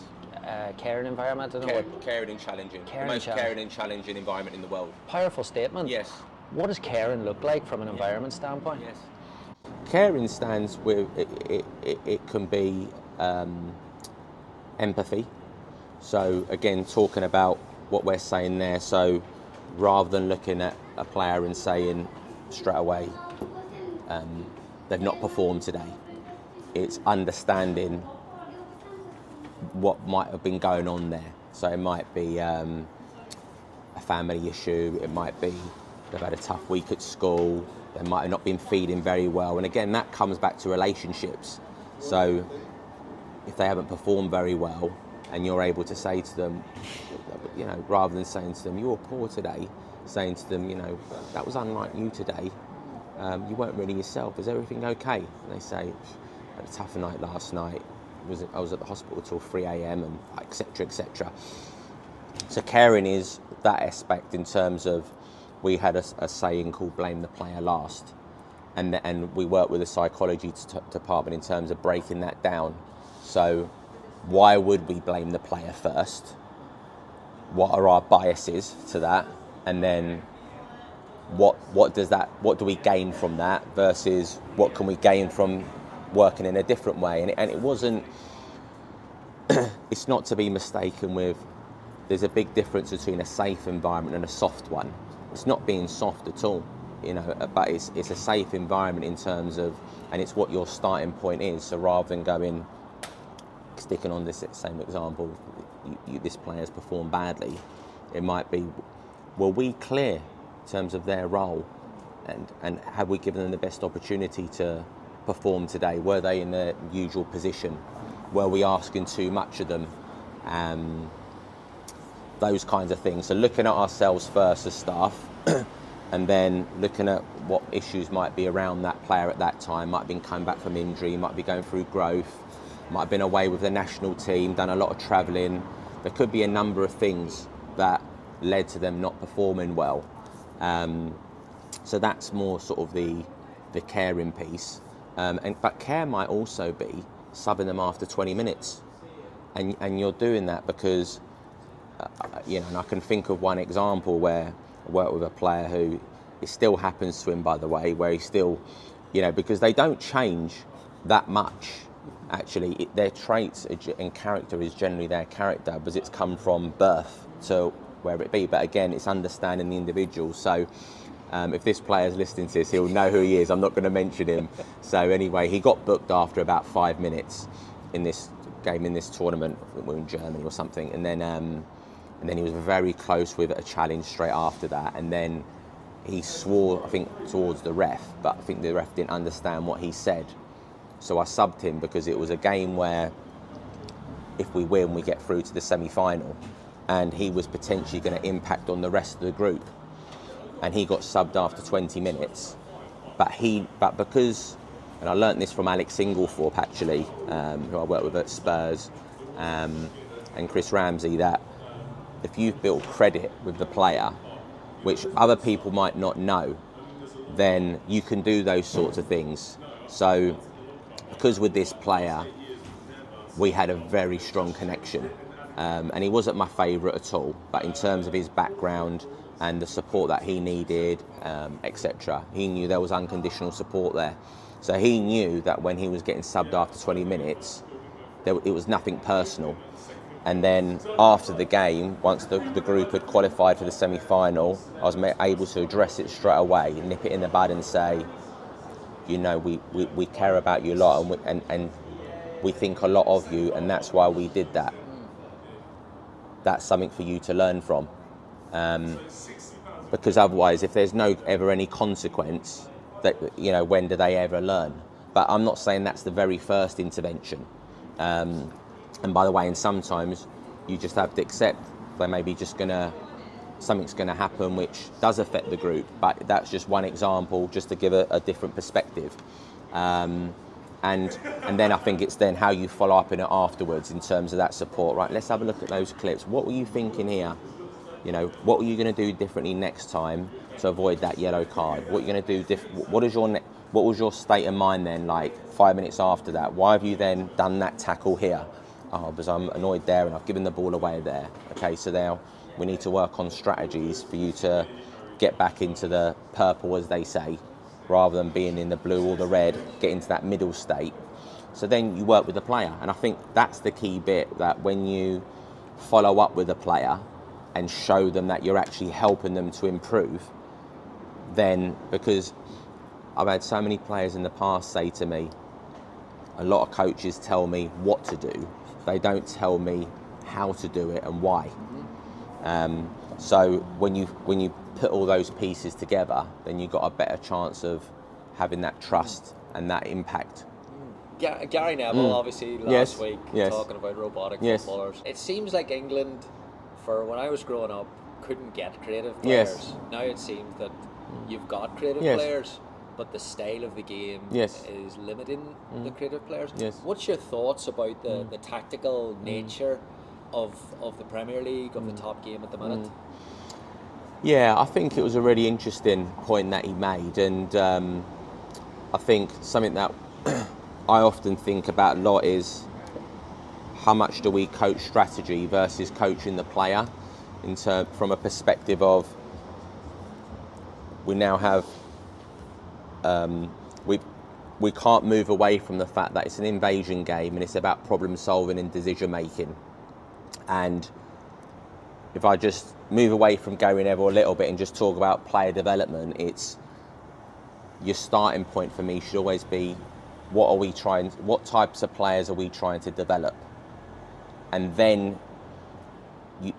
caring environment. I don't know what. Caring and challenging. Caring the and most caring and challenging environment in the world. Powerful statement. Yes. What does caring look like from an environment standpoint? Yes. Caring stands with it can be empathy. So again, talking about what we're saying there. So rather than looking at a player and saying straight away they've not performed today, it's understanding what might have been going on there. So it might be a family issue, it might be they've had a tough week at school, they might have not been feeding very well, and again that comes back to relationships. So if they haven't performed very well and you're able to say to them, you know, rather than saying to them, you're poor today, saying to them, you know, that was unlike you today, you weren't really yourself, is everything okay? And they say, I had a tough night last night, I was at the hospital till 3 a.m. and etc, etc. So caring is that aspect in terms of, we had a saying called blame the player last, and we work with the psychology department in terms of breaking that down. So why would we blame the player first? What are our biases to that? And then what do we gain from that versus what can we gain from working in a different way? And it wasn't, it's not to be mistaken with, there's a big difference between a safe environment and a soft one. It's not being soft at all, you know, but it's a safe environment in terms of, and it's what your starting point is. So rather than going, sticking on this same example, this player's performed badly, it might be, were we clear in terms of their role, and have we given them the best opportunity to perform today? Were they in their usual position? Were we asking too much of them? Those kinds of things. So looking at ourselves first as staff, and then looking at what issues might be around that player at that time. Might have been coming back from injury, might be going through growth, might have been away with the national team, done a lot of travelling. There could be a number of things that led to them not performing well. So that's more sort of the caring piece. But care might also be subbing them after 20 minutes. And you're doing that because, you know, and I can think of one example where I worked with a player who, it still happens to him, by the way, where he still, you know, because they don't change that much. Actually, their traits and character is generally their character, because it's come from birth to where it be. But again, it's understanding the individual. So if this player's listening to this, he'll know who he is. I'm not going to mention him. So anyway, he got booked after about 5 minutes in this game, in this tournament. I think we were in Germany or something. And then he was very close with a challenge straight after that. And then he swore, I think, towards the ref, but I think the ref didn't understand what he said. So I subbed him because it was a game where if we win, we get through to the semi-final, and he was potentially going to impact on the rest of the group. And he got subbed after 20 minutes. But because, and I learnt this from Alex Inglethorpe actually, who I worked with at Spurs, and Chris Ramsey, that if you've built credit with the player, which other people might not know, then you can do those sorts of things. So because with this player, we had a very strong connection. And he wasn't my favourite at all, but in terms of his background and the support that he needed, etc., he knew there was unconditional support there. So he knew that when he was getting subbed after 20 minutes, it was nothing personal. And then after the game, once the group had qualified for the semi-final, I was able to address it straight away, nip it in the bud and say, you know, we care about you a lot, and we think a lot of you, and that's why we did that. That's something for you to learn from. Because otherwise, if there's no ever any consequence, that, you know, when do they ever learn? But I'm not saying that's the very first intervention. And by the way, and sometimes you just have to accept they're maybe just going to something's going to happen which does affect the group. But that's just one example, just to give a different perspective. And then I think it's then how you follow up in it afterwards in terms of that support. Right, let's have a look at those clips. What were you thinking here? You know, what were you going to do differently next time to avoid that yellow card? What are you going to do what was your state of mind then, like 5 minutes after that? Why have you then done that tackle here? Oh, because I'm annoyed there and I've given the ball away there. Okay, so now we need to work on strategies for you to get back into the purple, as they say, rather than being in the blue or the red, get into that middle state. So then you work with the player. And I think that's the key bit, that when you follow up with a player and show them that you're actually helping them to improve, then, because I've had so many players in the past say to me, a lot of coaches tell me what to do, they don't tell me how to do it and why. So when you put all those pieces together, then you've got a better chance of having that trust and that impact. Gary Neville, obviously, last week, talking about robotic footballers. It seems like England, for when I was growing up, couldn't get creative players. Now it seems that you've got creative players, but the style of the game is limiting the creative players. What's your thoughts about the tactical nature of the Premier League, of the top game at the minute? Yeah, I think it was a really interesting point that he made, and I think something that I often think about a lot is how much do we coach strategy versus coaching the player, from a perspective of we now have we can't move away from the fact that it's an invasion game and it's about problem solving and decision making. And if I just move away from Gary Neville a little bit and just talk about player development, it's your starting point for me should always be what types of players are we trying to develop? And then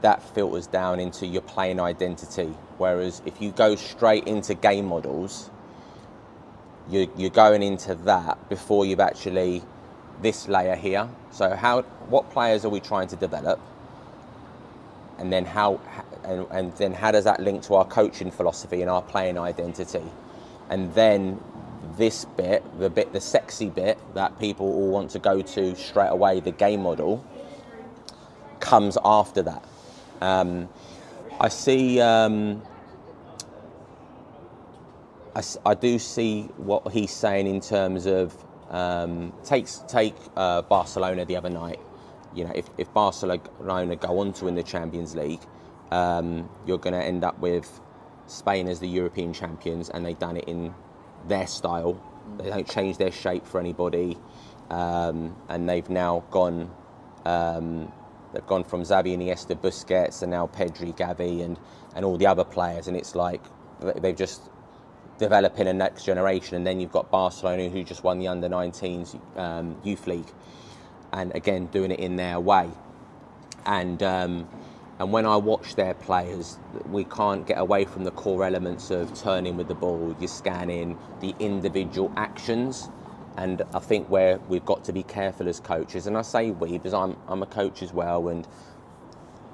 that filters down into your playing identity. Whereas if you go straight into game models, you're going into that before you've actually this layer here. So what players are we trying to develop? And then how does that link to our coaching philosophy and our playing identity? And then this bit, the sexy bit that people all want to go to straight away, the game model, comes after that. I see. I do see what he's saying in terms of take Barcelona the other night. You know, if Barcelona go on to win the Champions League, you're going to end up with Spain as the European champions, and they've done it in their style. They don't change their shape for anybody, and they've now gone. They've gone from Xavi, Iniesta, Busquets, and now Pedri, Gavi, and all the other players, and it's like they've just developing a next generation. And then you've got Barcelona, who just won the under-19s youth league, and again doing it in their way. And when I watch their players, we can't get away from the core elements of turning with the ball, your scanning, the individual actions. And I think where we've got to be careful as coaches, and I say we because I'm a coach as well, and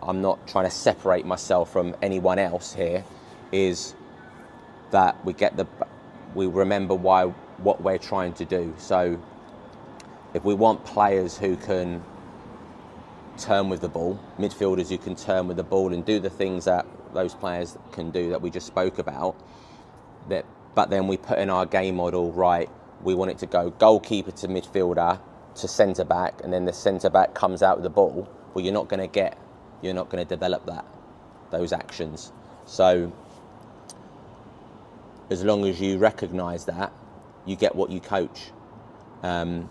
I'm not trying to separate myself from anyone else here, is that we remember what we're trying to do. So if we want players who can turn with the ball, midfielders who can turn with the ball and do the things that those players can do that we just spoke about, but then we put in our game model, right, we want it to go goalkeeper to midfielder to centre back, and then the centre back comes out with the ball. Well, you're not going to develop those actions. So as long as you recognise that, you get what you coach. In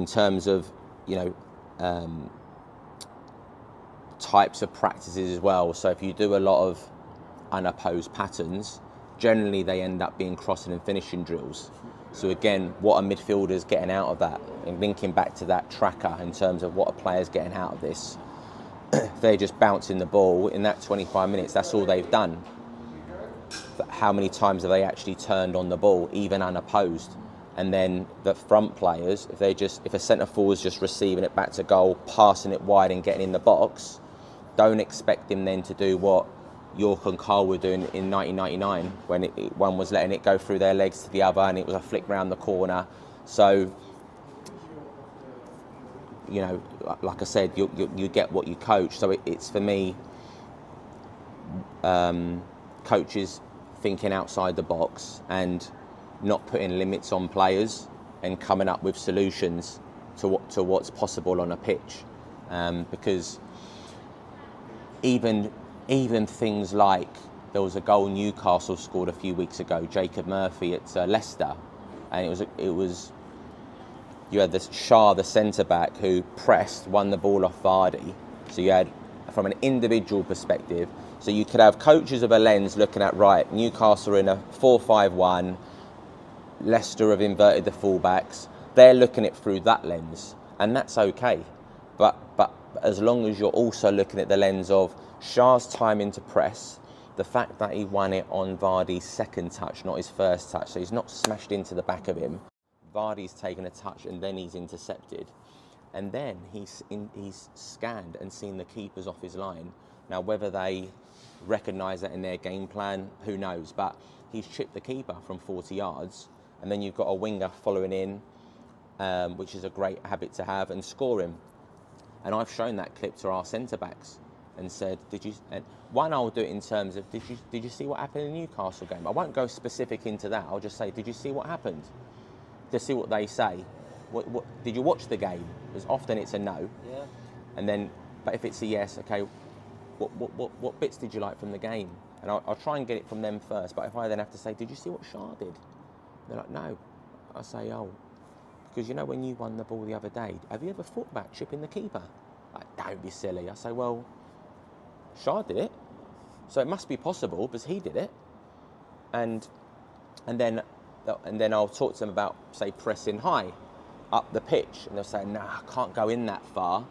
terms of, types of practices as well. So if you do a lot of unopposed patterns, generally they end up being crossing and finishing drills. So again, what are midfielders getting out of that? And linking back to that tracker in terms of what are players getting out of this? They're just bouncing the ball in that 25 minutes, that's all they've done. But how many times have they actually turned on the ball, even unopposed? And then the front players, if a centre forward's just receiving it back to goal, passing it wide and getting in the box, don't expect him then to do what York and Carl were doing in 1999 when one was letting it go through their legs to the other and it was a flick round the corner. So, you know, like I said, you get what you coach. So it's for me, coaches thinking outside the box and not putting limits on players and coming up with solutions to what's possible on a pitch, because even things like there was a goal Newcastle scored a few weeks ago, Jacob Murphy at Leicester, and it was you had this Shah, the centre back, who pressed, won the ball off Vardy. So you had, from an individual perspective, so you could have coaches of a lens looking at, right, Newcastle are in a 4-5-1, Leicester have inverted the fullbacks. They're looking at it through that lens, and that's okay. But as long as you're also looking at the lens of Shah's timing to press, the fact that he won it on Vardy's second touch, not his first touch, so he's not smashed into the back of him. Vardy's taken a touch and then he's intercepted, and then he's scanned and seen the keepers off his line. Now, whether they recognise that in their game plan, who knows? But he's chipped the keeper from 40 yards, and then you've got a winger following in, which is a great habit to have, and score him. And I've shown that clip to our centre backs and said, "Did you?" And one, I'll do it in terms of, "Did you see what happened in the Newcastle game?" I won't go specific into that. I'll just say, "Did you see what happened?" To see what they say. What did you watch the game? Because often it's a no. Yeah. And then, but if it's a yes, okay, what bits did you like from the game? And I'll try and get it from them first. But if I then have to say, "Did you see what Shah did?" They're like, "No." I say, "Oh, because you know when you won the ball the other day, have you ever thought about chipping the keeper?" Like, "Don't be silly." I say, "Well, Shah did it, so it must be possible because he did it." And then I'll talk to them about, say, pressing high up the pitch, and they'll say, "Nah, I can't go in that far."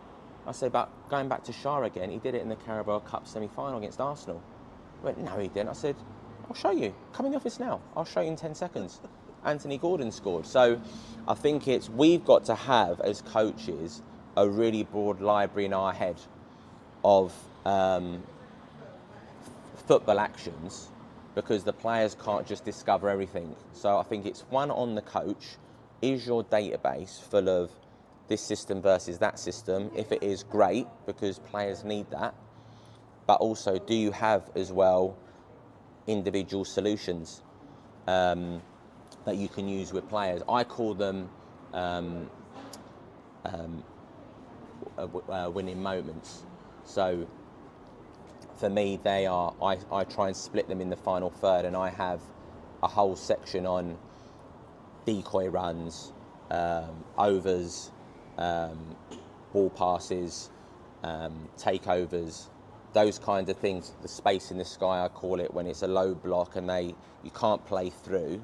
I say, "But going back to Shah again, he did it in the Carabao Cup semi-final against Arsenal." He went, "No, he didn't." I said, "I'll show you. Come in the office now. I'll show you in 10 seconds. Anthony Gordon scored." So I think we've got to have, as coaches, a really broad library in our head of football actions, because the players can't just discover everything. So I think it's one on the coach. Is your database full of this system versus that system? If it is, great, because players need that. But also, do you have as well individual solutions that you can use with players? I call them winning moments. So for me, they are, I try and split them in the final third, and I have a whole section on decoy runs, overs, ball passes, takeovers, those kinds of things. The space in the sky, I call it, when it's a low block and you can't play through.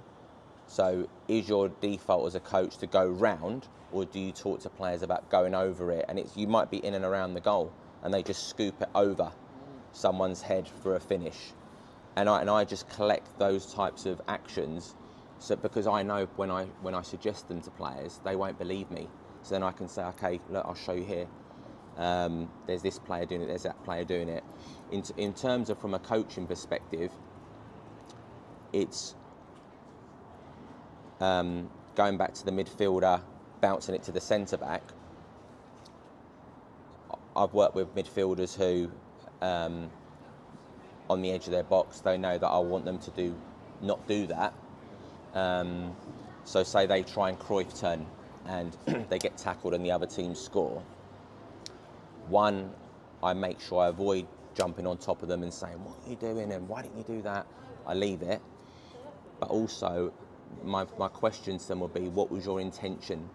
So is your default as a coach to go round, or do you talk to players about going over it? And you might be in and around the goal and they just scoop it over someone's head for a finish. And I just collect those types of actions, so because I know when I suggest them to players, they won't believe me. So then I can say, "Okay, look, I'll show you here. There's this player doing it, there's that player doing it." In terms of from a coaching perspective, it's going back to the midfielder, bouncing it to the centre back. I've worked with midfielders who, on the edge of their box, they know that I want them to not do that. So say they try and Cruyff turn and they get tackled and the other team score. One, I make sure I avoid jumping on top of them and saying, "What are you doing and why didn't you do that?" I leave it. But also, my question to them will be, "What was your intention?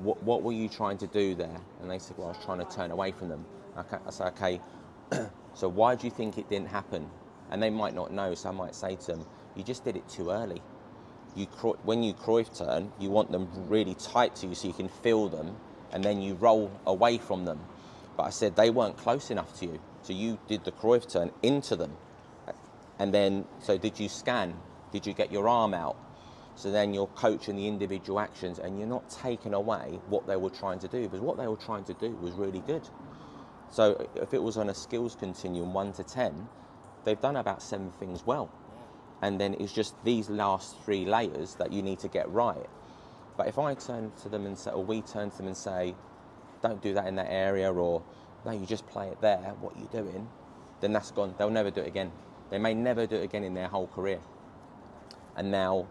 What were you trying to do there?" And they said, "Well, I was trying to turn away from them." Okay, I say, "Okay, so why do you think it didn't happen?" And they might not know, so I might say to them, "You just did it too early. When you Cruyff turn, you want them really tight to you so you can feel them, and then you roll away from them." But I said they weren't close enough to you, so you did the Cruyff turn into them. And then, so did you scan? Did you get your arm out? So then you're coaching the individual actions and you're not taking away what they were trying to do, because what they were trying to do was really good. So if it was on a skills continuum 1 to 10, they've done about 7 things well. And then it's just these last 3 layers that you need to get right. But if I turn to them and say, or we turn to them and say, don't do that in that area, or no, you just play it there, what are you doing? Then that's gone. They'll never do it again. They may never do it again in their whole career. And now,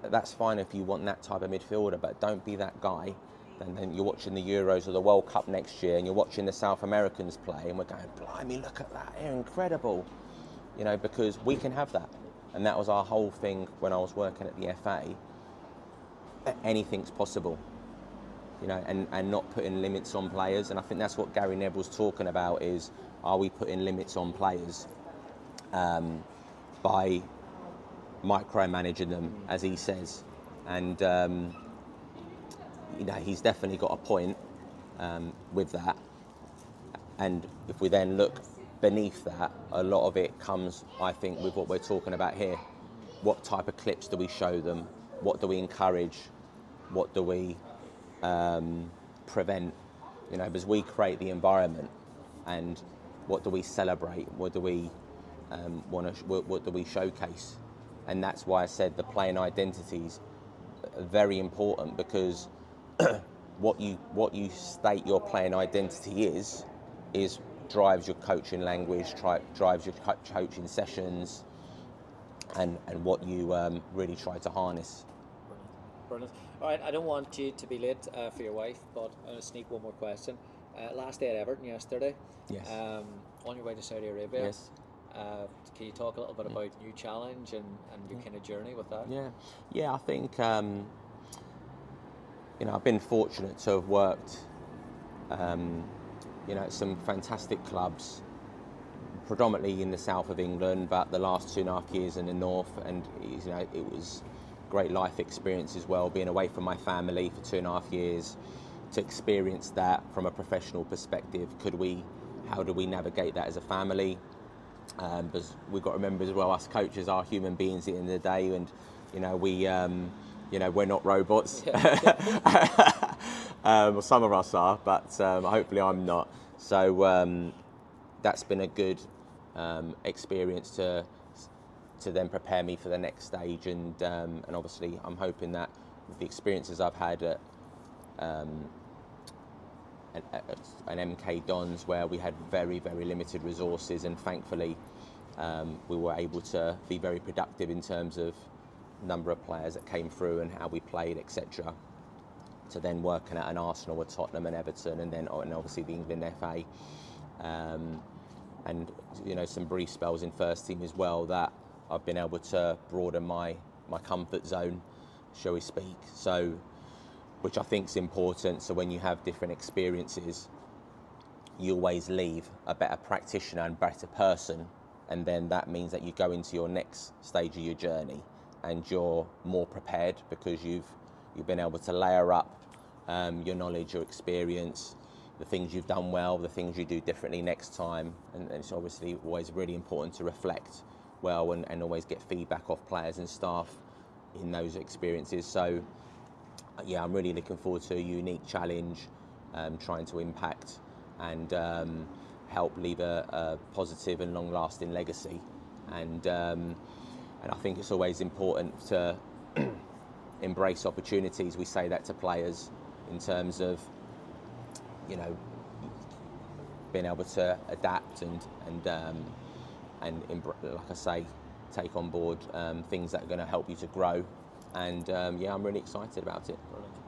that's fine if you want that type of midfielder, but don't be that guy. And then you're watching the Euros or the World Cup next year, and you're watching the South Americans play, and we're going, blimey, look at that, they're incredible. You know, because we can have that. And that was our whole thing when I was working at the FA. Anything's possible, you know, and not putting limits on players. And I think that's what Gary Neville's talking about is, are we putting limits on players by micromanaging them, as he says. And, you know, he's definitely got a point with that. And if we then look beneath that, a lot of it comes, I think, with what we're talking about here. What type of clips do we show them? What do we encourage? What do we prevent? You know, because we create the environment, and what do we celebrate? What do we what do we showcase? And that's why I said the playing identities are very important, because what you state your playing identity is drives your coaching language, drives your coaching sessions, and what you really try to harness. Brilliant. All right, I don't want you to be late for your wife, but I'm going to sneak one more question. Last day at Everton yesterday. Yes. On your way to Saudi Arabia. Yes. Can you talk a little bit about new challenge and your kind of journey with that? Yeah. I think you know, I've been fortunate to have worked you know, at some fantastic clubs, predominantly in the south of England, but the last 2.5 years in the north, and you know, it was great life experience as well, being away from my family for 2.5 years, to experience that from a professional perspective. How do we navigate that as a family? Because we've got to remember as well, us coaches are human beings at the end of the day, and you know, you know, we're not robots. Well, some of us are, but hopefully I'm not. So that's been a good experience to then prepare me for the next stage, and obviously I'm hoping that with the experiences I've had at an MK Dons, where we had very, very limited resources, and thankfully we were able to be very productive in terms of number of players that came through and how we played, etc., to then working at an Arsenal with Tottenham and Everton, and obviously the England FA, and you know, some brief spells in first team as well, that I've been able to broaden my comfort zone, shall we speak. So, which I think is important. So when you have different experiences, you always leave a better practitioner and better person, and then that means that you go into your next stage of your journey and you're more prepared, because you've been able to layer up your knowledge, your experience, the things you've done well, the things you do differently next time, and it's obviously always really important to reflect well and always get feedback off players and staff in those experiences. So yeah, I'm really looking forward to a unique challenge, trying to impact and help leave a positive and long-lasting legacy. And I think it's always important to embrace opportunities. We say that to players in terms of, you know, being able to adapt and like I say, take on board things that are going to help you to grow. And yeah, I'm really excited about it.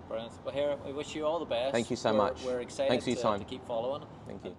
Brilliant. Well, here, we wish you all the best. Thank you so much. We're excited. Thanks for your time. To keep following. Thank you.